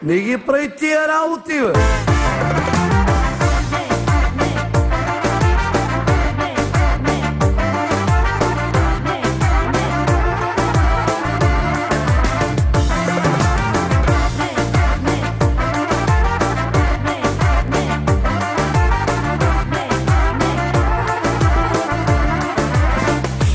Не ги прави тия работи, бе!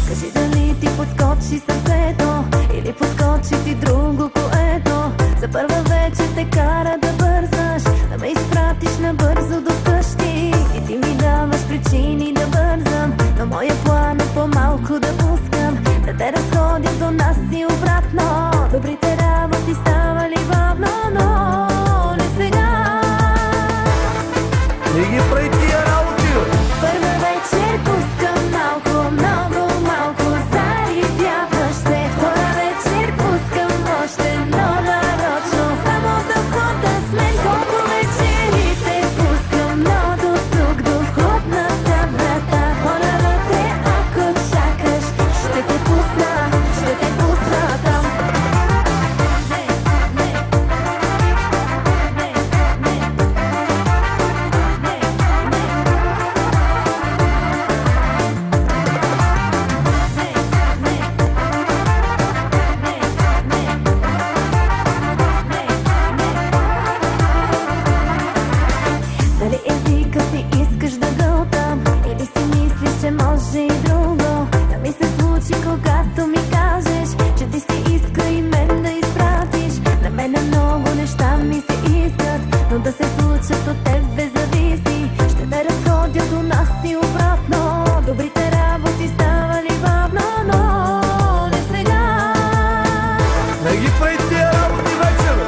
Кажи дали ти подскочи сърцето или подскочи ти друго поето. За първа вечер те кара да бързаш, да ме изпратиш набързо до къщи. И ти ми даваш причини да бързам, но моя план е по-малко да пускам, да те разходя до нас и обратно. Добрите работи ставали бавно, но не сега. Не ги прави тия работи, бе! Първа вечер пускам малко, много малко, зарибяваш се. Втора вечер пускам още, но нарочно, само да хода с мен. Колко вечерите пускам, но до тук, до входната врата. Хора вътре, ако чакаш, ще те пусна там. Дали езика си искаш да гълтам, или си мислиш, че може и друго да ми се случи, когато ми кажеш, че ти си иска и мен да изпратиш. На мене много неща ми се искат, но да се случат от тебе зависи. Ще те разходя до нас и обратно. Добрите работи ставали бавно, но не сега. Не ги прави тия работи вече, бе!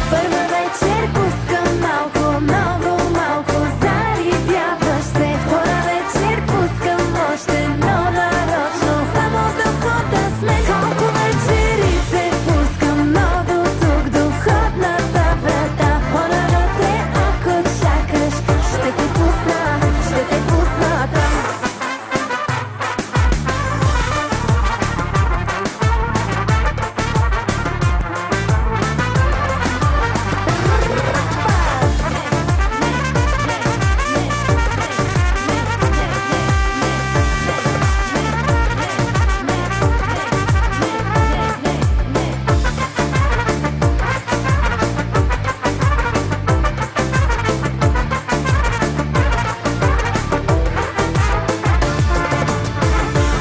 Първа вечер пускам малко, много малко, зарибяваш се. Втора вечер пускам още, но нарочно, само да хода с мен. Колко вечерите пускам, но до тук, до входната врата. Хора вътре, ако чакаш, ще те пусна там.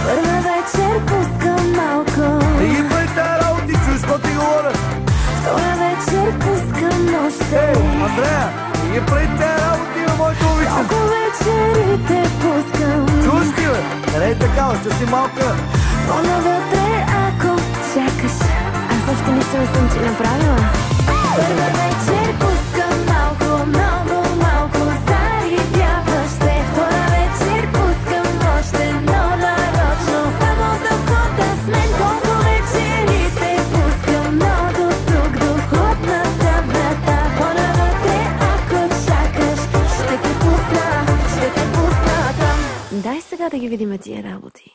Първа вечер пускам малко, Не ги прави тия работи, чуеш какво ти говоря? втора вечер пускам още. Андрея, не ги прави тия работи, бе, моето момиче! Колко вечерите пускам, Чуеш ти, бе? Не е такава, ще си малка! по-навътре, ако чакаш. Аз още нищо не съм ти направила. Първа вечер пускам малко, много малко, зарибяваш се. Втора вечер пускам още, но нарочно, само да хода с мен. Колко вечерите пускам, но до тук, до входната врата. Хора вътре, ако чакаш, ще те пусна там. Дай сега да ги видим тия работи.